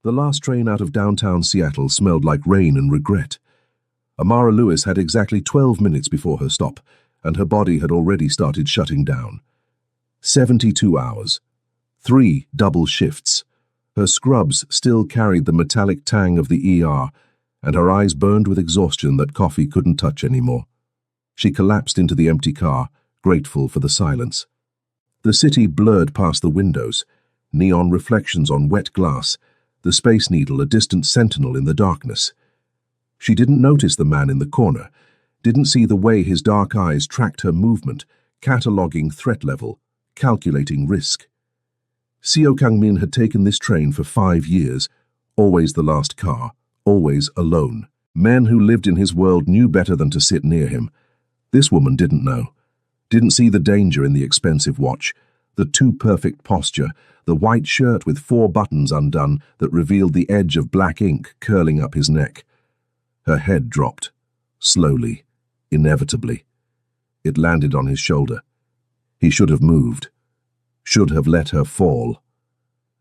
The last train out of downtown Seattle smelled like rain and regret. Amara Lewis had exactly 12 minutes before her stop, and her body had already started shutting down. 72 hours. 3 double shifts. Her scrubs still carried the metallic tang of the ER, and her eyes burned with exhaustion that coffee couldn't touch anymore. She collapsed into the empty car, grateful for the silence. The city blurred past the windows, neon reflections on wet glass, the Space Needle a distant sentinel in the darkness. She didn't notice the man in the corner, didn't see the way his dark eyes tracked her movement, cataloguing threat level, calculating risk. Seo Kang-min had taken this train for 5 years, always the last car, always alone. Men who lived in his world knew better than to sit near him. This woman didn't know. Didn't see the danger in the expensive watch, the too-perfect posture, the white shirt with 4 buttons undone that revealed the edge of black ink curling up his neck. Her head dropped, slowly, inevitably. It landed on his shoulder. He should have moved. Should have let her fall.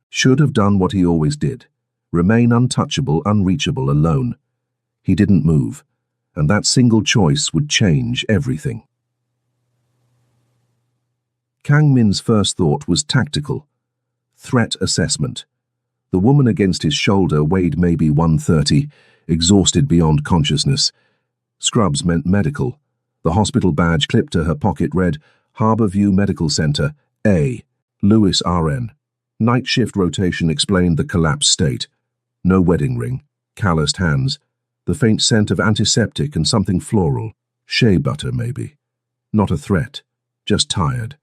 Should have done what he always did, remain untouchable, unreachable, alone. He didn't move, and that single choice would change everything. Kang-min's first thought was tactical. Threat assessment. The woman against his shoulder weighed maybe 130, exhausted beyond consciousness. Scrubs meant medical. The hospital badge clipped to her pocket read, Harborview Medical Center, A. Lewis RN. Night shift rotation explained the collapsed state. No wedding ring, calloused hands, the faint scent of antiseptic and something floral. Shea butter, maybe. Not a threat, just tired.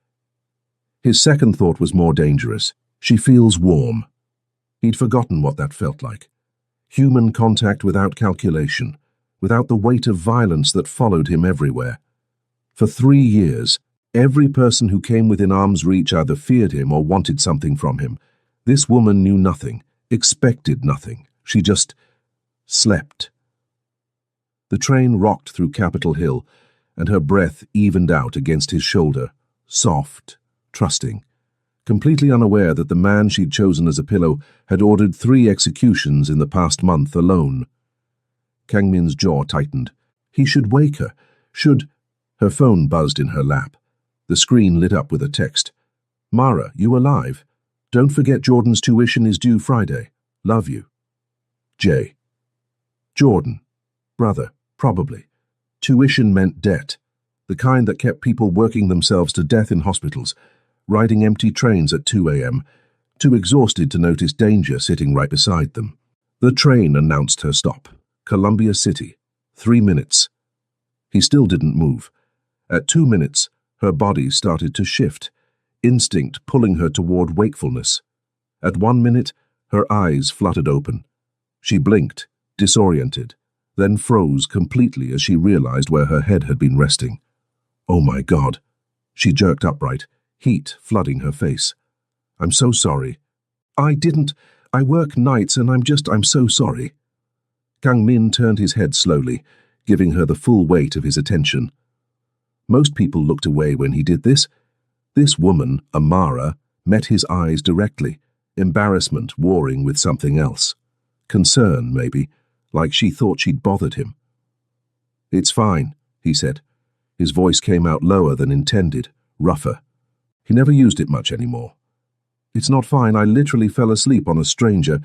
His second thought was more dangerous. She feels warm. He'd forgotten what that felt like. Human contact without calculation, without the weight of violence that followed him everywhere. For 3 years, every person who came within arm's reach either feared him or wanted something from him. This woman knew nothing, expected nothing. She just slept. The train rocked through Capitol Hill, and her breath evened out against his shoulder, soft, trusting, completely unaware that the man she'd chosen as a pillow had ordered 3 executions in the past month alone. Kang-min's jaw tightened. He should wake her. Should... Her phone buzzed in her lap. The screen lit up with a text. Mara, you alive? Don't forget Jordan's tuition is due Friday. Love you. J. Jordan. Brother, probably. Tuition meant debt. The kind that kept people working themselves to death in hospitals, riding empty trains at 2 a.m., too exhausted to notice danger sitting right beside them. The train announced her stop. Columbia City. 3 minutes. He still didn't move. At 2 minutes, her body started to shift, instinct pulling her toward wakefulness. At 1 minute, her eyes fluttered open. She blinked, disoriented, then froze completely as she realized where her head had been resting. Oh my God. She jerked upright, heat flooding her face. I'm so sorry. I work nights and I'm so sorry. Kang-min turned his head slowly, giving her the full weight of his attention. Most people looked away when he did this. This woman, Amara, met his eyes directly, embarrassment warring with something else. Concern, maybe, like she thought she'd bothered him. It's fine, he said. His voice came out lower than intended, rougher. He never used it much anymore. It's not fine, I literally fell asleep on a stranger.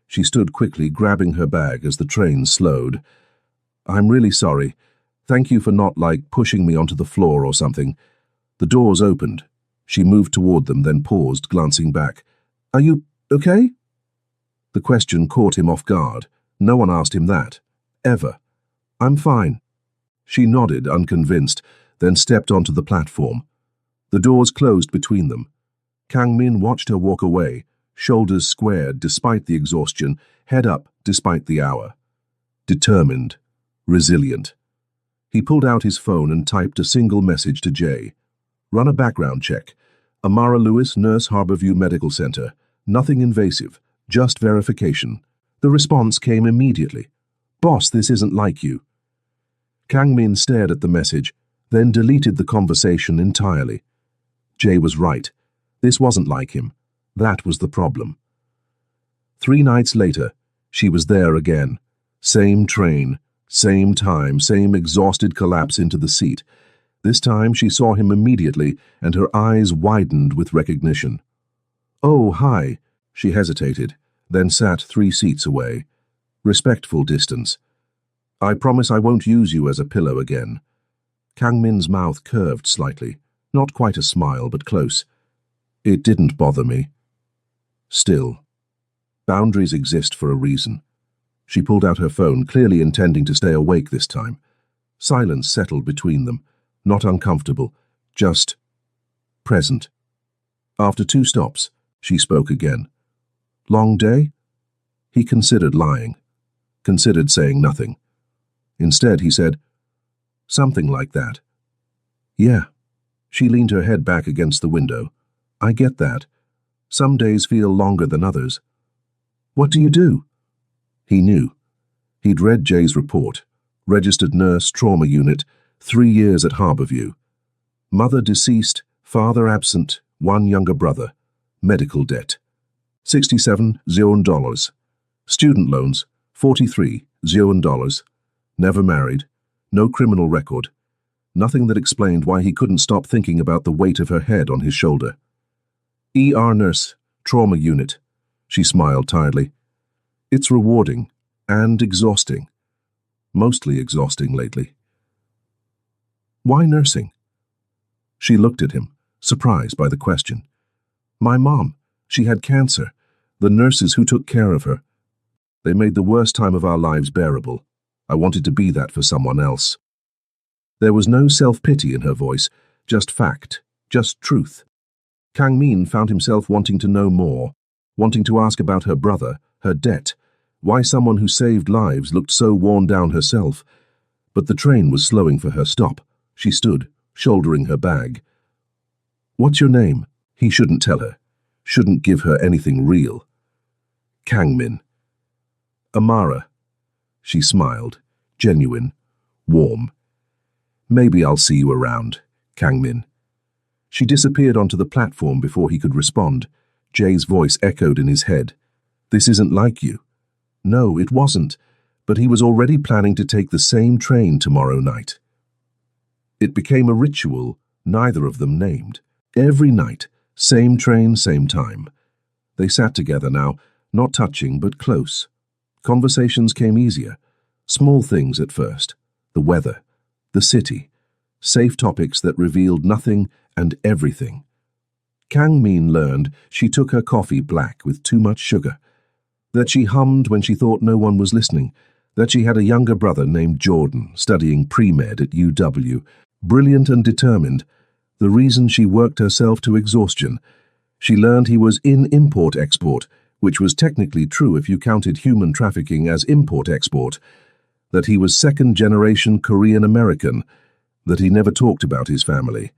She stood quickly, grabbing her bag as the train slowed. I'm really sorry. Thank you for not, pushing me onto the floor or something. The doors opened. She moved toward them, then paused, glancing back. Are you okay? The question caught him off guard. No one asked him that. Ever. I'm fine. She nodded, unconvinced, then stepped onto the platform. The doors closed between them. Kang-min watched her walk away, shoulders squared despite the exhaustion, head up despite the hour. Determined. Resilient. He pulled out his phone and typed a single message to Jay. Run a background check. Amara Lewis, Nurse, Harborview Medical Center. Nothing invasive, just verification. The response came immediately. Boss, this isn't like you. Kang-min stared at the message, then deleted the conversation entirely. Jay was right. This wasn't like him. That was the problem. 3 nights later, she was there again. Same train, same time, same exhausted collapse into the seat. This time she saw him immediately, and her eyes widened with recognition. "Oh, hi." She hesitated, then sat 3 seats away. Respectful distance. "I promise I won't use you as a pillow again." Kang Min's mouth curved slightly, not quite a smile, but close. "It didn't bother me." Still, boundaries exist for a reason. She pulled out her phone, clearly intending to stay awake this time. Silence settled between them, not uncomfortable, just present. After 2 stops, she spoke again. "Long day?" He considered lying, considered saying nothing. Instead, he said, "Something like that." "Yeah." She leaned her head back against the window. "I get that. Some days feel longer than others." "What do you do?" He knew. He'd read Jay's report. Registered nurse, trauma unit, 3 years at Harborview. Mother deceased, father absent, 1 younger brother. Medical debt, $67,000. Student loans, $43,000. Never married. No criminal record. Nothing that explained why he couldn't stop thinking about the weight of her head on his shoulder. ER nurse, trauma unit. She smiled tiredly. It's rewarding and exhausting. Mostly exhausting lately. Why nursing? She looked at him, surprised by the question. My mom, she had cancer. The nurses who took care of her. They made the worst time of our lives bearable. I wanted to be that for someone else. There was no self-pity in her voice, just fact, just truth. Kang Min found himself wanting to know more, wanting to ask about her brother, her debt, why someone who saved lives looked so worn down herself. But the train was slowing for her stop. She stood, shouldering her bag. What's your name? He shouldn't tell her, shouldn't give her anything real. Kang Min. Amara. She smiled, genuine, warm. Maybe I'll see you around, Kang Min. She disappeared onto the platform before he could respond. Jay's voice echoed in his head. This isn't like you. No, it wasn't, but he was already planning to take the same train tomorrow night. It became a ritual neither of them named. Every night, same train, same time. They sat together now, not touching but close. Conversations came easier. Small things at first. The weather, the city. Safe topics that revealed nothing and everything. Kang Min learned she took her coffee black with too much sugar. That she hummed when she thought no one was listening. That she had a younger brother named Jordan studying pre-med at UW. Brilliant and determined. The reason she worked herself to exhaustion. She learned he was in import-export, which was technically true if you counted human trafficking as import-export. That he was second-generation Korean-American. That he never talked about his family.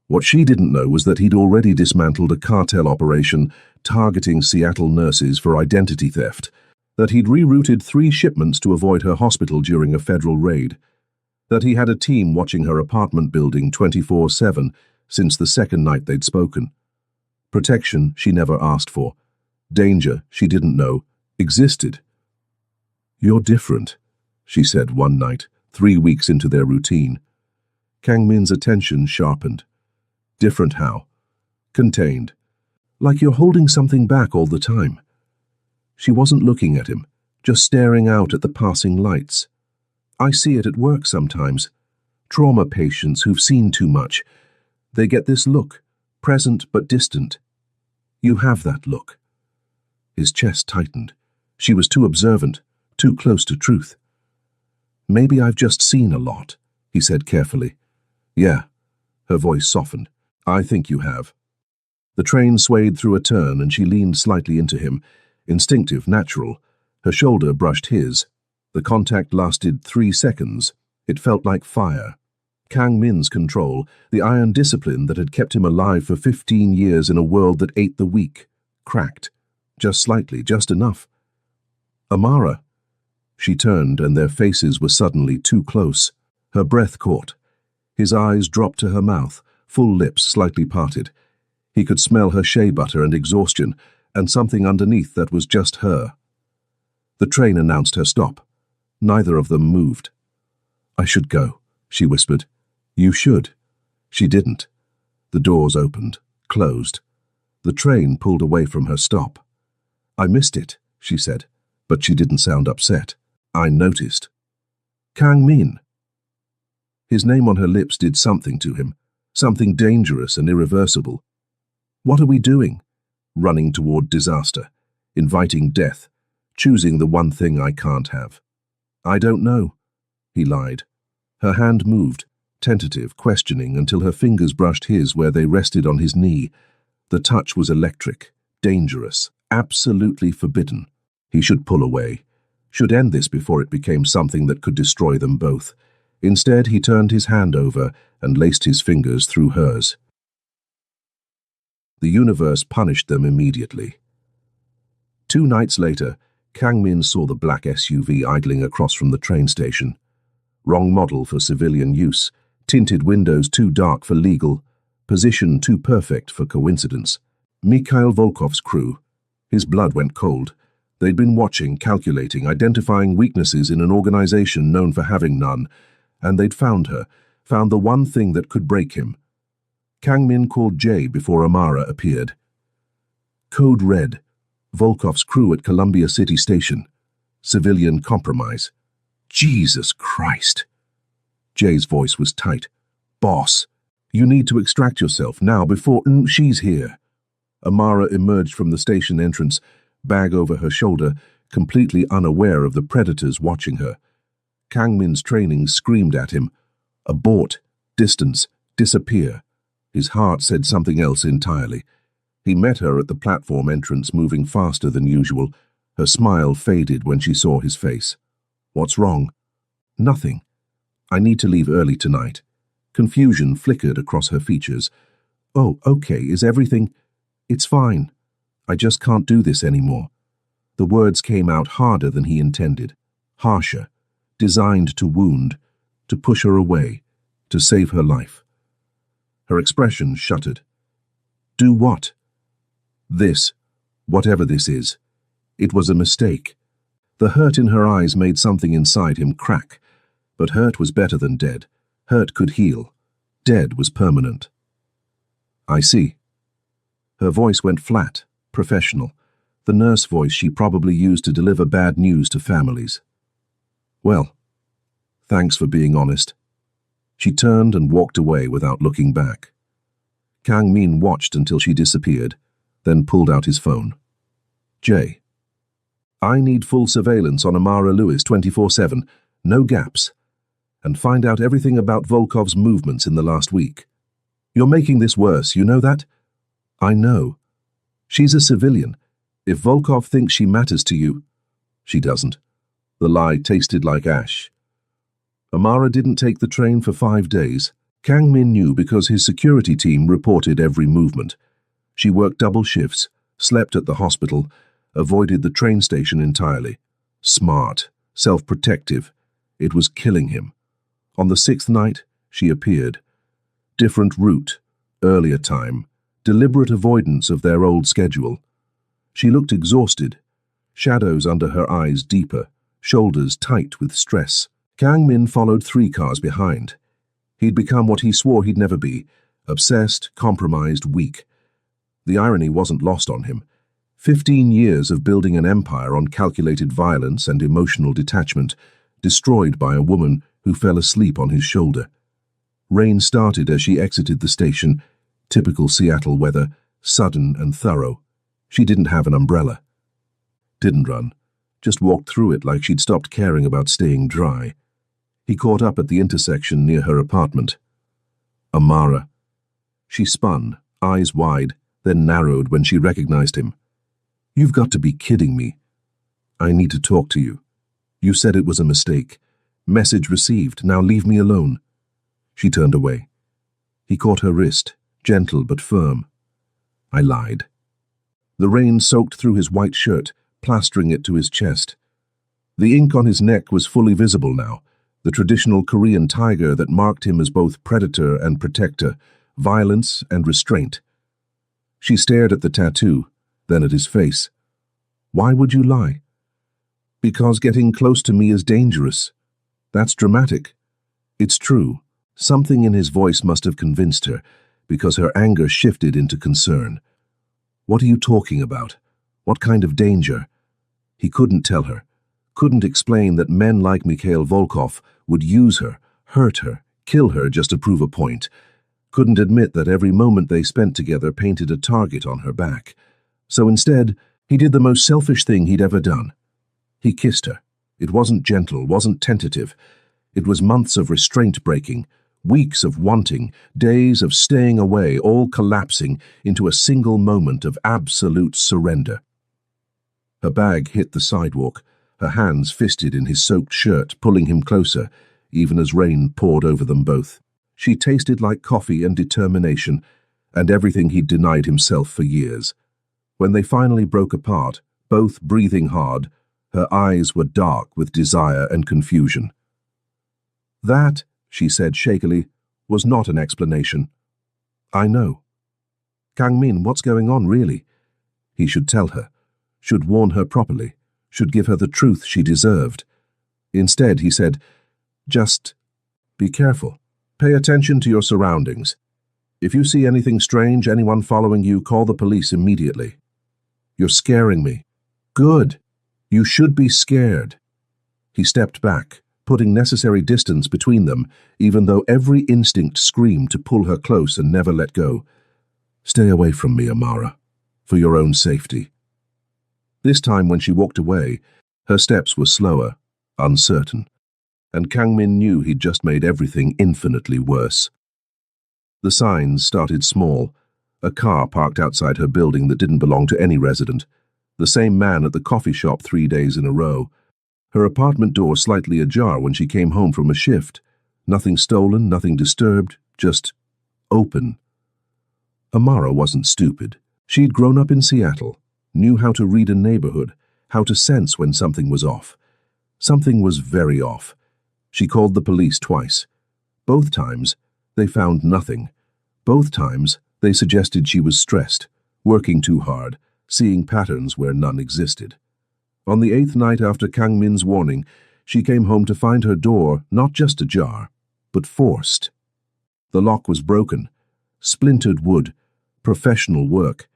What she didn't know was that he'd already dismantled a cartel operation targeting Seattle nurses for identity theft. That he'd rerouted 3 shipments to avoid her hospital during a federal raid. That he had a team watching her apartment building 24/7 since the second night they'd spoken. Protection she never asked for. Danger she didn't know existed. You're different, she said one night, 3 weeks into their routine. Kang Min's attention sharpened. Different how? Contained. Like you're holding something back all the time. She wasn't looking at him, just staring out at the passing lights. I see it at work sometimes. Trauma patients who've seen too much. They get this look, present but distant. You have that look. His chest tightened. She was too observant, too close to truth. Maybe I've just seen a lot, he said carefully. Yeah. Her voice softened. I think you have. The train swayed through a turn and she leaned slightly into him. Instinctive, natural. Her shoulder brushed his. The contact lasted 3 seconds. It felt like fire. Kang Min's control, the iron discipline that had kept him alive for 15 years in a world that ate the weak, cracked. Just slightly, just enough. Amara. She turned and their faces were suddenly too close. Her breath caught. His eyes dropped to her mouth, full lips slightly parted. He could smell her shea butter and exhaustion, and something underneath that was just her. The train announced her stop. Neither of them moved. "I should go," she whispered. "You should." She didn't. The doors opened, closed. The train pulled away from her stop. "I missed it," she said, but she didn't sound upset. "I noticed." Kang Min. His name on her lips did something to him, something dangerous and irreversible. What are we doing? Running toward disaster, inviting death, choosing the one thing I can't have. "I don't know," he lied. Her hand moved, tentative, questioning, until her fingers brushed his where they rested on his knee. The touch was electric, dangerous, absolutely forbidden. He should pull away, should end this before it became something that could destroy them both. Instead, he turned his hand over and laced his fingers through hers. The universe punished them immediately. 2 nights later, Kang Min saw the black SUV idling across from the train station. Wrong model for civilian use, tinted windows too dark for legal, position too perfect for coincidence. Mikhail Volkov's crew. His blood went cold. They'd been watching, calculating, identifying weaknesses in an organization known for having none, and they'd found her, found the one thing that could break him. Kang Min called Jay before Amara appeared. Code Red. Volkov's crew at Columbia City Station. Civilian compromise. Jesus Christ. Jay's voice was tight. "Boss, you need to extract yourself now before she's here." Amara emerged from the station entrance, bag over her shoulder, completely unaware of the predators watching her. Kang Min's training screamed at him. Abort, distance, disappear. His heart said something else entirely. He met her at the platform entrance, moving faster than usual. Her smile faded when she saw his face. "What's wrong?" "Nothing. I need to leave early tonight." Confusion flickered across her features. "Oh, okay, is everything—" "It's fine. I just can't do this anymore." The words came out harder than he intended, harsher, designed to wound, to push her away, to save her life. Her expression shuttered. "Do what?" "This, whatever this is. It was a mistake." The hurt in her eyes made something inside him crack, but hurt was better than dead. Hurt could heal. Dead was permanent. "I see." Her voice went flat, professional, the nurse voice she probably used to deliver bad news to families. "Well, thanks for being honest." She turned and walked away without looking back. Kang Min watched until she disappeared, then pulled out his phone. "Jay, I need full surveillance on Amara Lewis 24/7, no gaps, and find out everything about Volkov's movements in the last week. You're making this worse, you know that?" "I know. She's a civilian. If Volkov thinks she matters to you—" "She doesn't." The lie tasted like ash. Amara didn't take the train for 5 days. Kang Min knew because his security team reported every movement. She worked double shifts, slept at the hospital, avoided the train station entirely. Smart, self-protective. It was killing him. On the 6th night, she appeared. Different route, earlier time, deliberate avoidance of their old schedule. She looked exhausted, shadows under her eyes deeper, shoulders tight with stress. Kang Min followed 3 cars behind. He'd become what he swore he'd never be, obsessed, compromised, weak. The irony wasn't lost on him. 15 years of building an empire on calculated violence and emotional detachment, destroyed by a woman who fell asleep on his shoulder. Rain started as she exited the station, typical Seattle weather, sudden and thorough. She didn't have an umbrella. Didn't run, just walked through it like she'd stopped caring about staying dry. He caught up at the intersection near her apartment. Amara. She spun, eyes wide, then narrowed when she recognized him. "You've got to be kidding me." "I need to talk to you. You said it was a mistake. Message received, now leave me alone." She turned away. He caught her wrist, gentle but firm. "I lied." The rain soaked through his white shirt, plastering it to his chest. The ink on his neck was fully visible now, the traditional Korean tiger that marked him as both predator and protector, violence and restraint. She stared at the tattoo, then at his face. "Why would you lie?" Because getting close to me is dangerous. That's dramatic. It's true. Something in his voice must have convinced her, because her anger shifted into concern. What are you talking about? What kind of danger? He couldn't tell her, couldn't explain that men like Mikhail Volkov would use her, hurt her, kill her just to prove a point. Couldn't admit that every moment they spent together painted a target on her back. So instead, he did the most selfish thing he'd ever done. He kissed her. It wasn't gentle, wasn't tentative. It was months of restraint breaking, weeks of wanting, days of staying away, all collapsing into a single moment of absolute surrender. Her bag hit the sidewalk, her hands fisted in his soaked shirt, pulling him closer, even as rain poured over them both. She tasted like coffee and determination, and everything he'd denied himself for years. When they finally broke apart, both breathing hard, her eyes were dark with desire and confusion. That, she said shakily, was not an explanation. I know. Kang Min, what's going on, really? He should tell her, should warn her properly, should give her the truth she deserved. Instead, he said, just be careful. Pay attention to your surroundings. If you see anything strange, anyone following you, call the police immediately. You're scaring me. Good. You should be scared. He stepped back, putting necessary distance between them, even though every instinct screamed to pull her close and never let go. Stay away from me, Amara, for your own safety. This time when she walked away, her steps were slower, uncertain, and Kang Min knew he'd just made everything infinitely worse. The signs started small, a car parked outside her building that didn't belong to any resident, the same man at the coffee shop 3 days in a row, her apartment door slightly ajar when she came home from a shift, nothing stolen, nothing disturbed, just open. Amara wasn't stupid. She'd grown up in Seattle, knew how to read a neighborhood, how to sense when something was off. Something was very off. She called the police twice. Both times, they found nothing. Both times, they suggested she was stressed, working too hard, seeing patterns where none existed. On the 8th night after Kang Min's warning, she came home to find her door not just ajar, but forced. The lock was broken, splintered wood, professional work.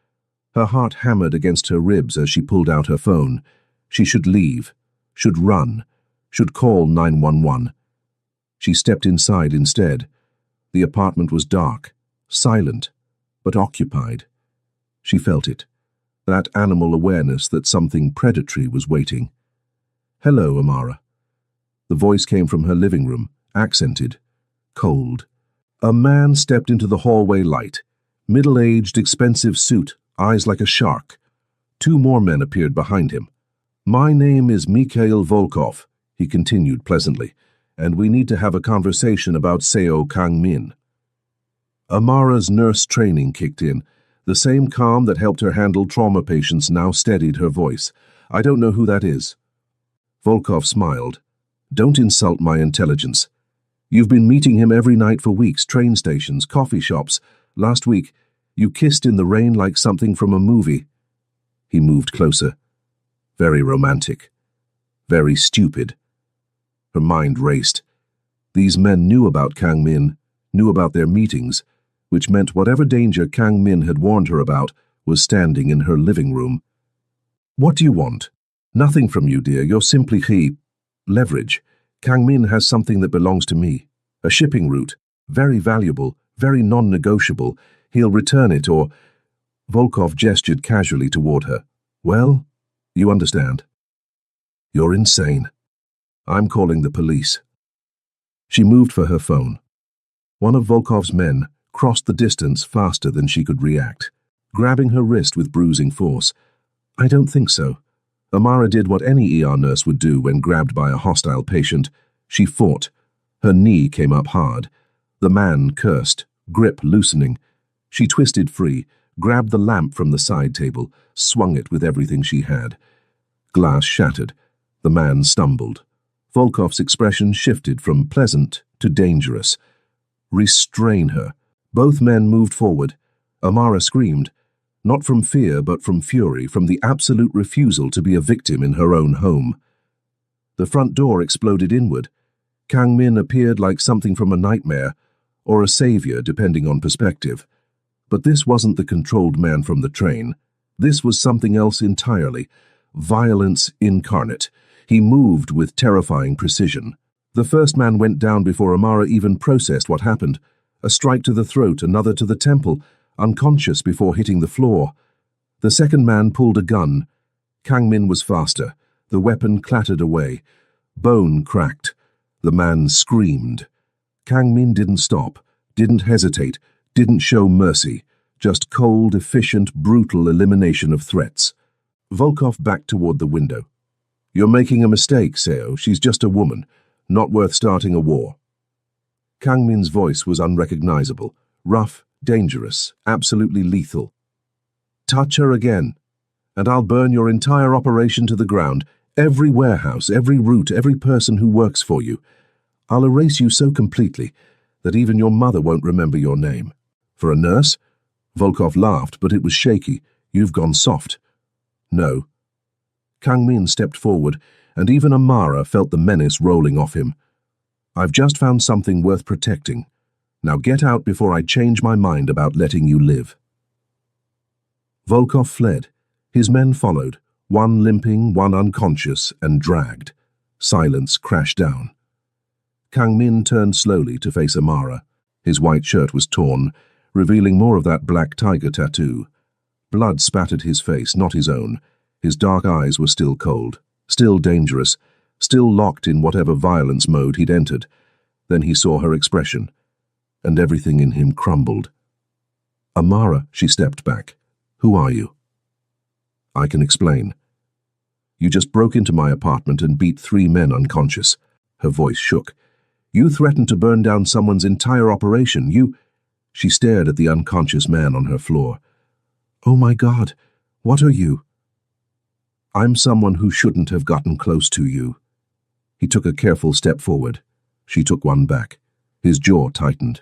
Her heart hammered against her ribs as she pulled out her phone. She should leave, should run, should call 911. She stepped inside instead. The apartment was dark, silent, but occupied. She felt it, that animal awareness that something predatory was waiting. Hello, Amara. The voice came from her living room, accented, cold. A man stepped into the hallway light, middle-aged, expensive suit, eyes like a shark. 2 more men appeared behind him. My name is Mikhail Volkov, he continued pleasantly, and we need to have a conversation about Seo Kang Min. Amara's nurse training kicked in. The same calm that helped her handle trauma patients now steadied her voice. I don't know who that is. Volkov smiled. Don't insult my intelligence. You've been meeting him every night for weeks, train stations, coffee shops. Last week, you kissed in the rain like something from a movie. He moved closer. Very romantic. Very stupid. Her mind raced. These men knew about Kang Min, knew about their meetings, which meant whatever danger Kang Min had warned her about was standing in her living room. What do you want? Nothing from you, dear. You're simply leverage. Kang Min has something that belongs to me. A shipping route. Very valuable, very non-negotiable. He'll return it or... Volkov gestured casually toward her. Well, you understand. You're insane. I'm calling the police. She moved for her phone. One of Volkov's men crossed the distance faster than she could react, grabbing her wrist with bruising force. I don't think so. Amara did what any ER nurse would do when grabbed by a hostile patient. She fought. Her knee came up hard. The man cursed, grip loosening. She twisted free, grabbed the lamp from the side table, swung it with everything she had. Glass shattered. The man stumbled. Volkov's expression shifted from pleasant to dangerous. Restrain her. Both men moved forward. Amara screamed, not from fear but from fury, from the absolute refusal to be a victim in her own home. The front door exploded inward. Kang Min appeared like something from a nightmare, or a savior depending on perspective. But this wasn't the controlled man from the train. This was something else entirely. Violence incarnate. He moved with terrifying precision. The first man went down before Amara even processed what happened. A strike to the throat, another to the temple, unconscious before hitting the floor. The second man pulled a gun. Kang Min was faster. The weapon clattered away. Bone cracked. The man screamed. Kang Min didn't stop, didn't hesitate, didn't show mercy. Just cold, efficient, brutal elimination of threats. Volkov backed toward the window. "You're making a mistake, Seo. She's just a woman. Not worth starting a war." Kang Min's voice was unrecognizable, rough, dangerous, absolutely lethal. "Touch her again, and I'll burn your entire operation to the ground, every warehouse, every route, every person who works for you. I'll erase you so completely that even your mother won't remember your name." "For a nurse?" Volkov laughed, but it was shaky. "You've gone soft." "No." Kang Min stepped forward, and even Amara felt the menace rolling off him. "I've just found something worth protecting. Now get out before I change my mind about letting you live." Volkov fled. His men followed, one limping, one unconscious, and dragged. Silence crashed down. Kang Min turned slowly to face Amara. His white shirt was torn, revealing more of that black tiger tattoo. Blood spattered his face, not his own. His dark eyes were still cold, still dangerous, still locked in whatever violence mode he'd entered. Then he saw her expression, and everything in him crumbled. "Amara," she stepped back. "Who are you?" "I can explain. You just broke into my apartment and beat 3 men unconscious." Her voice shook. "You threatened to burn down someone's entire operation. She stared at the unconscious man on her floor. "Oh my God, what are you?" "I'm someone who shouldn't have gotten close to you." He took a careful step forward. She took one back. His jaw tightened.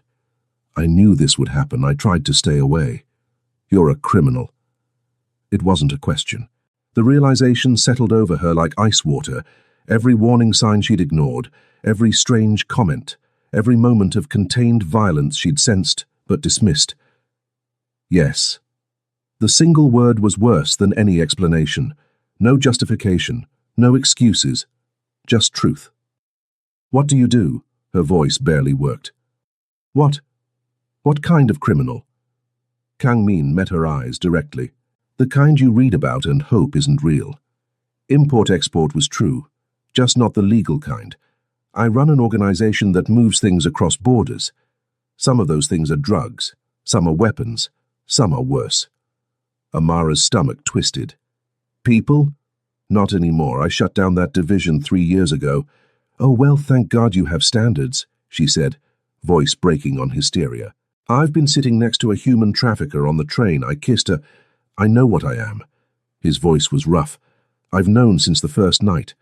"I knew this would happen. I tried to stay away. You're a criminal." It wasn't a question. The realization settled over her like ice water. Every warning sign she'd ignored, every strange comment, every moment of contained violence she'd sensed but dismissed. Yes. The single word was worse than any explanation. No justification, no excuses, just truth. "What do you do?" Her voice barely worked. "What? What kind of criminal?" Kang Min met her eyes directly. "The kind you read about and hope isn't real. Import-export was true, just not the legal kind. I run an organization that moves things across borders. Some of those things are drugs, some are weapons, some are worse." Amara's stomach twisted. "People? Not anymore. I shut down that division 3 years ago." "Oh, well, thank God you have standards," she said, voice breaking on hysteria. "I've been sitting next to a human trafficker on the train. I kissed her. I know what I am." His voice was rough. "I've known since the first night.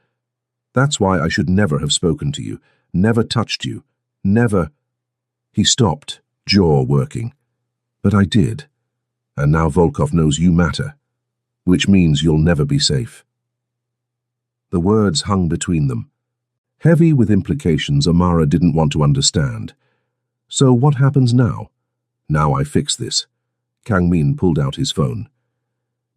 That's why I should never have spoken to you, never touched you, never—" He stopped, jaw working. "But I did. And now Volkov knows you matter, which means you'll never be safe." The words hung between them. Heavy with implications Amara didn't want to understand. "So what happens now?" "Now I fix this." Kang Min pulled out his phone.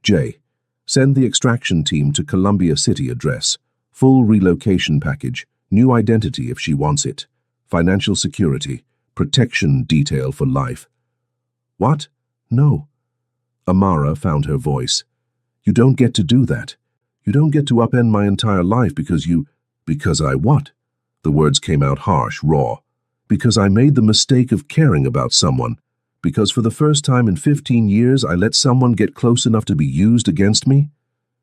"Jay, send the extraction team to Columbia City address. Full relocation package, new identity if she wants it, financial security, protection detail for life." "What? No." Amara found her voice. "You don't get to do that. You don't get to upend my entire life because you—" "Because I what?" The words came out harsh, raw. "Because I made the mistake of caring about someone. Because for the first time in 15 years I let someone get close enough to be used against me?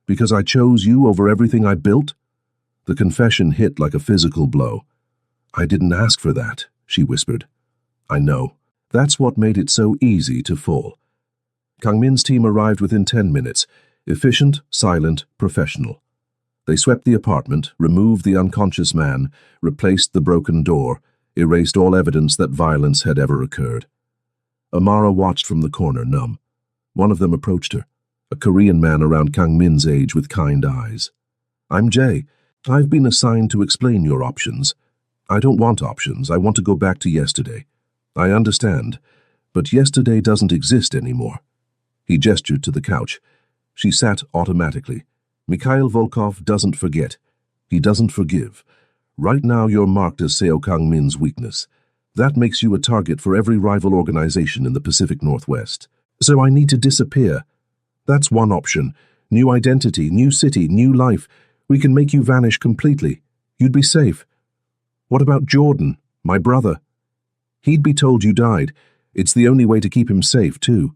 Because I chose you over everything I built?" The confession hit like a physical blow. "I didn't ask for that," she whispered. "I know. That's what made it so easy to fall." Kang Min's team arrived within 10 minutes, efficient, silent, professional. They swept the apartment, removed the unconscious man, replaced the broken door, erased all evidence that violence had ever occurred. Amara watched from the corner, numb. One of them approached her, a Korean man around Kang Min's age with kind eyes. "I'm Jay. I've been assigned to explain your options. I don't want options. I want to go back to yesterday. I understand, but yesterday doesn't exist anymore. He gestured to the couch. She sat automatically. Mikhail Volkov doesn't forget. He doesn't forgive. Right now you're marked as Seo Kang-min's weakness. That makes you a target for every rival organization in the Pacific Northwest. So I need to disappear. That's one option. New identity, new city, new life. We can make you vanish completely. You'd be safe. What about Jordan, my brother? He'd be told you died. It's the only way to keep him safe, too.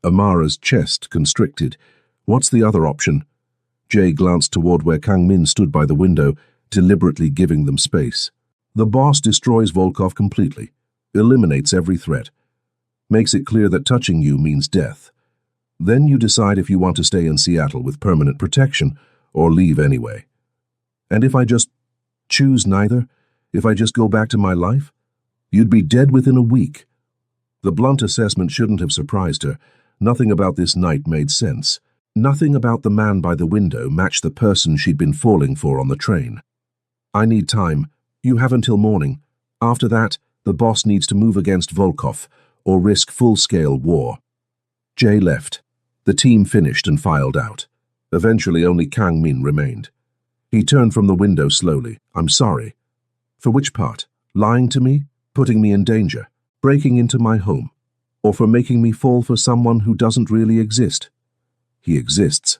Amara's chest constricted. What's the other option? Jay glanced toward where Kang-min stood by the window, deliberately giving them space. The boss destroys Volkov completely, eliminates every threat, makes it clear that touching you means death. Then you decide if you want to stay in Seattle with permanent protection or leave anyway. And if I just choose neither, if I just go back to my life, you'd be dead within a week. The blunt assessment shouldn't have surprised her. Nothing about this night made sense. Nothing about the man by the window matched the person she'd been falling for on the train. I need time. You have until morning. After that, the boss needs to move against Volkov or risk full-scale war. Jay left. The team finished and filed out. Eventually, only Kang-min remained. He turned from the window slowly. I'm sorry. For which part? Lying to me? Putting me in danger? Breaking into my home? Or for making me fall for someone who doesn't really exist? He exists.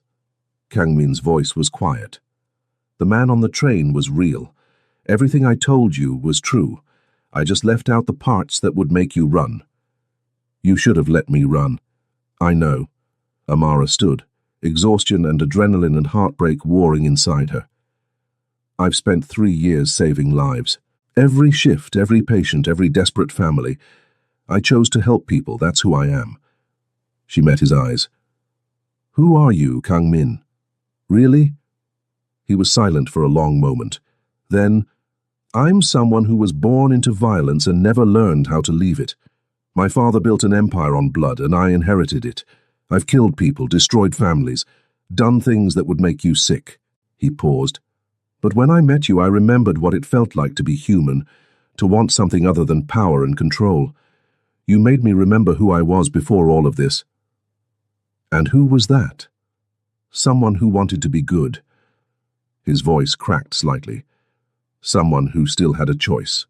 Kang-min's voice was quiet. The man on the train was real. Everything I told you was true. I just left out the parts that would make you run. You should have let me run. I know. Amara stood, exhaustion and adrenaline and heartbreak warring inside her. I've spent 3 years saving lives. Every shift, every patient, every desperate family. I chose to help people, that's who I am. She met his eyes. Who are you, Kang-min? Really? He was silent for a long moment. Then, I'm someone who was born into violence and never learned how to leave it. My father built an empire on blood, and I inherited it. I've killed people, destroyed families, done things that would make you sick. He paused. But when I met you, I remembered what it felt like to be human, to want something other than power and control. You made me remember who I was before all of this. And who was that? Someone who wanted to be good. His voice cracked slightly. Someone who still had a choice.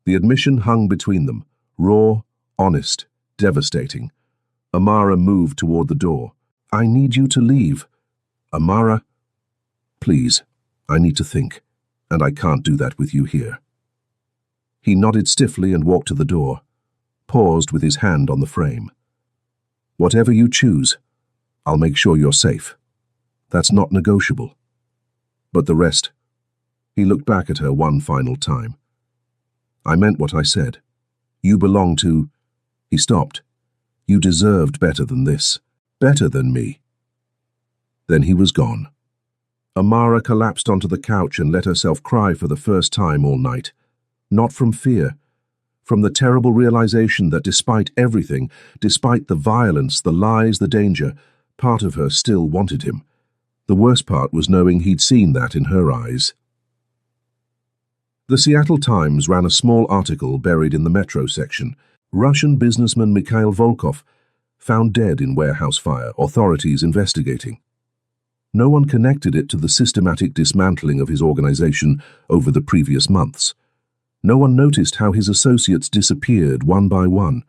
The admission hung between them, raw, honest, devastating. Amara moved toward the door. I need you to leave. Amara, please, I need to think, and I can't do that with you here. He nodded stiffly and walked to the door, paused with his hand on the frame. Whatever you choose, I'll make sure you're safe. That's not negotiable. But the rest... He looked back at her one final time. I meant what I said. You belong to... He stopped. You deserved better than this. Better than me. Then he was gone. Amara collapsed onto the couch and let herself cry for the first time all night. Not from fear. From the terrible realization that despite everything, despite the violence, the lies, the danger, part of her still wanted him. The worst part was knowing he'd seen that in her eyes. The Seattle Times ran a small article buried in the metro section. Russian businessman Mikhail Volkov found dead in warehouse fire, authorities investigating. No one connected it to the systematic dismantling of his organization over the previous months. No one noticed how his associates disappeared one by one.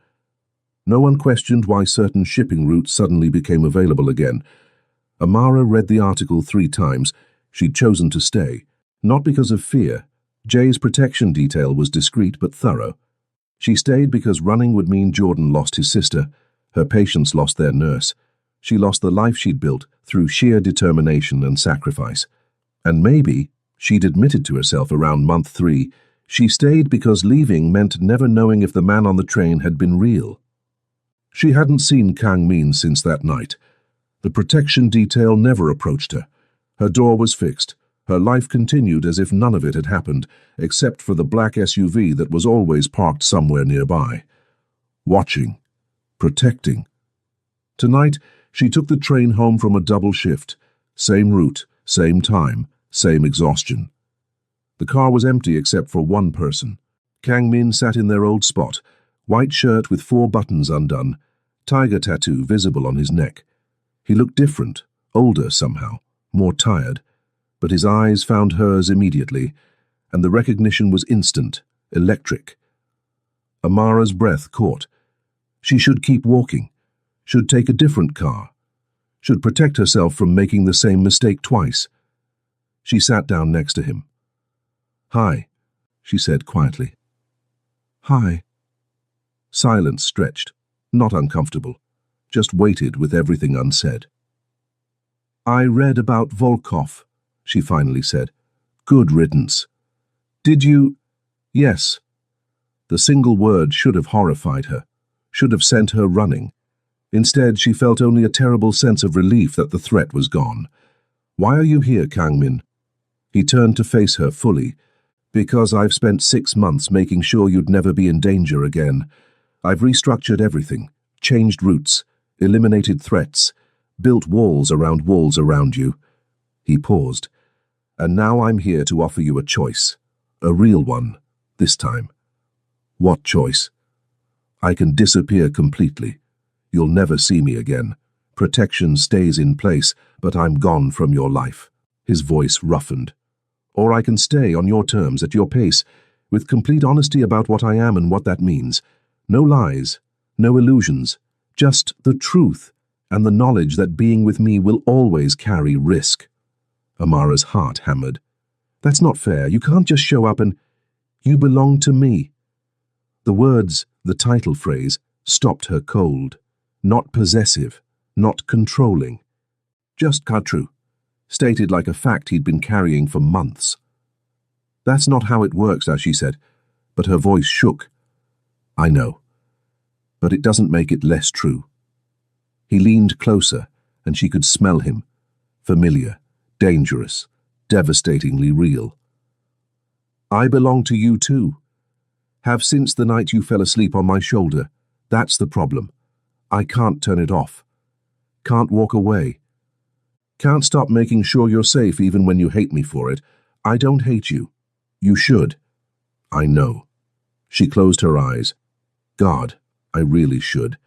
No one questioned why certain shipping routes suddenly became available again. Amara read the article 3 times. She'd chosen to stay, not because of fear. Jay's protection detail was discreet but thorough. She stayed because running would mean Jordan lost his sister, her patients lost their nurse. She lost the life she'd built through sheer determination and sacrifice. And maybe, she'd admitted to herself around month 3, she stayed because leaving meant never knowing if the man on the train had been real. She hadn't seen Kang-min since that night. The protection detail never approached her. Her door was fixed. Her life continued as if none of it had happened, except for the black SUV that was always parked somewhere nearby. Watching. Protecting. Tonight, she took the train home from a double shift. Same route, same time, Same exhaustion. The car was empty except for one person. Kang Min sat in their old spot, white shirt with 4 buttons undone, tiger tattoo visible on his neck. He looked different, older somehow, more tired, but his eyes found hers immediately, and the recognition was instant, electric. Amara's breath caught. She should keep walking, should take a different car, should protect herself from making the same mistake twice. She sat down next to him. "Hi," she said quietly. "Hi." Silence stretched, not uncomfortable, just waited with everything unsaid. "I read about Volkov," she finally said. "Good riddance." "Did you—" "Yes." The single word should have horrified her, should have sent her running. Instead, she felt only a terrible sense of relief that the threat was gone. "Why are you here, Kang Min?" He turned to face her fully. "Because I've spent 6 months making sure you'd never be in danger again. I've restructured everything, changed routes, eliminated threats, built walls around you." He paused. "And now I'm here to offer you a choice. A real one, this time." "What choice?" "I can disappear completely. You'll never see me again. Protection stays in place, but I'm gone from your life." His voice roughened. "Or I can stay on your terms, at your pace, with complete honesty about what I am and what that means. No lies, no illusions, just the truth and the knowledge that being with me will always carry risk." Amara's heart hammered. "That's not fair. You can't just show up and— You belong to me." The words, the title phrase, stopped her cold. Not possessive, not controlling. Just true, stated like a fact he'd been carrying for months. "That's not how it works," as she said, but her voice shook. "I know. But it doesn't make it less true." He leaned closer, and she could smell him. Familiar, dangerous, devastatingly real. "I belong to you too. Have since the night you fell asleep on my shoulder. That's the problem. I can't turn it off. Can't walk away. Can't stop making sure you're safe even when you hate me for it. I don't hate you. You should." "I know." She closed her eyes. God, I really should.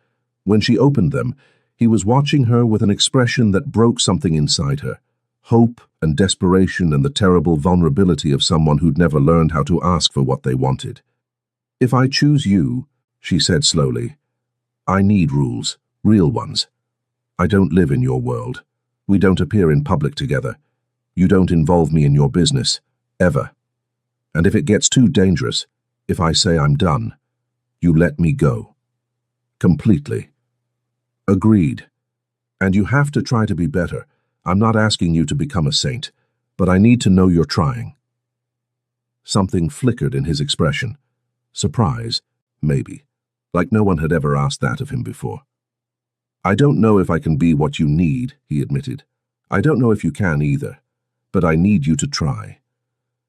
When she opened them, he was watching her with an expression that broke something inside her. Hope and desperation and the terrible vulnerability of someone who'd never learned how to ask for what they wanted. "If I choose you," she said slowly, "I need rules, real ones. I don't live in your world. We don't appear in public together. You don't involve me in your business, ever. And if it gets too dangerous, if I say I'm done, you let me go. Completely." "Agreed. And you have to try to be better. I'm not asking you to become a saint, but I need to know you're trying." Something flickered in his expression. Surprise, maybe, like no one had ever asked that of him before. "I don't know if I can be what you need," he admitted. "I don't know if you can either, but I need you to try."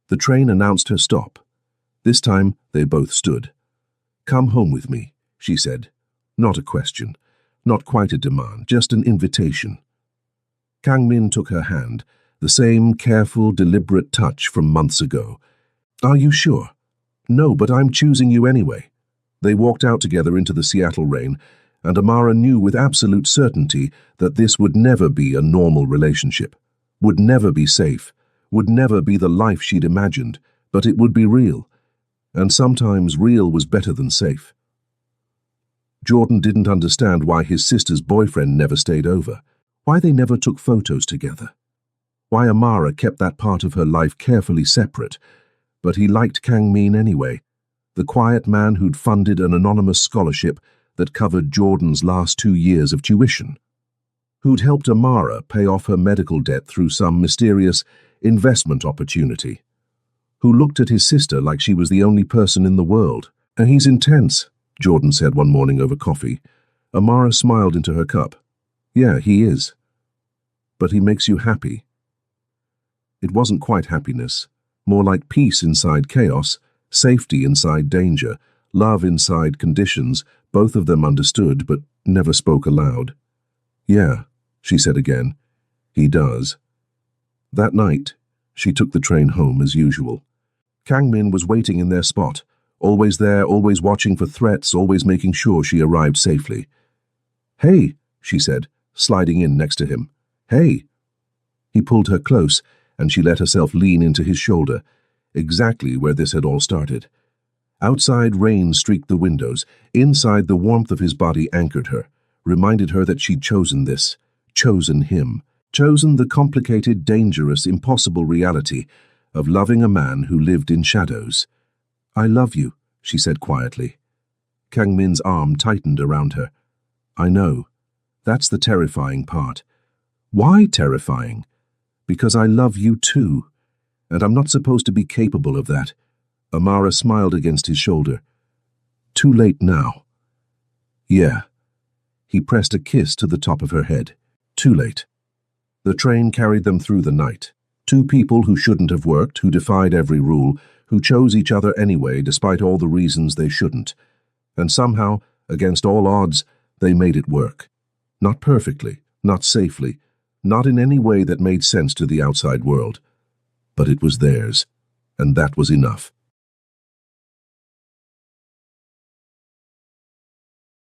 The train announced her stop. This time they both stood. "Come home with me," she said. Not a question, not quite a demand, just an invitation. Kang Min took her hand, the same careful, deliberate touch from months ago. "Are you sure?" "No, but I'm choosing you anyway." They walked out together into the Seattle rain, and Amara knew with absolute certainty that this would never be a normal relationship, would never be safe, would never be the life she'd imagined, but it would be real. And sometimes real was better than safe. Jordan didn't understand why his sister's boyfriend never stayed over, why they never took photos together, why Amara kept that part of her life carefully separate, but he liked Kang Min anyway, the quiet man who'd funded an anonymous scholarship that covered Jordan's last 2 years of tuition, who'd helped Amara pay off her medical debt through some mysterious investment opportunity, who looked at his sister like she was the only person in the world. "And he's intense," Jordan said one morning over coffee. Amara smiled into her cup. "Yeah, he is. But he makes you happy." It wasn't quite happiness, more like peace inside chaos, safety inside danger, love inside conditions, both of them understood but never spoke aloud. "Yeah," she said again, "he does." That night, She took the train home as usual. Kang Min was waiting in their spot, always there, always watching for threats, always making sure she arrived safely. "Hey," she said, sliding in next to him. "Hey." He pulled her close, and she let herself lean into his shoulder, exactly where this had all started. Outside, rain streaked the windows. Inside, the warmth of his body anchored her, reminded her that she'd chosen this, chosen him, chosen the complicated, dangerous, impossible reality of loving a man who lived in shadows. "I love you," she said quietly. Kang Min's arm tightened around her. "I know. That's the terrifying part." "Why terrifying?" "Because I love you too, and I'm not supposed to be capable of that." Amara smiled against his shoulder. "Too late now." "Yeah." He pressed a kiss to the top of her head. "Too late." The train carried them through the night. Two people who shouldn't have worked, who defied every rule, who chose each other anyway despite all the reasons they shouldn't. And somehow, against all odds, they made it work. Not perfectly, not safely, not in any way that made sense to the outside world. But it was theirs, and that was enough.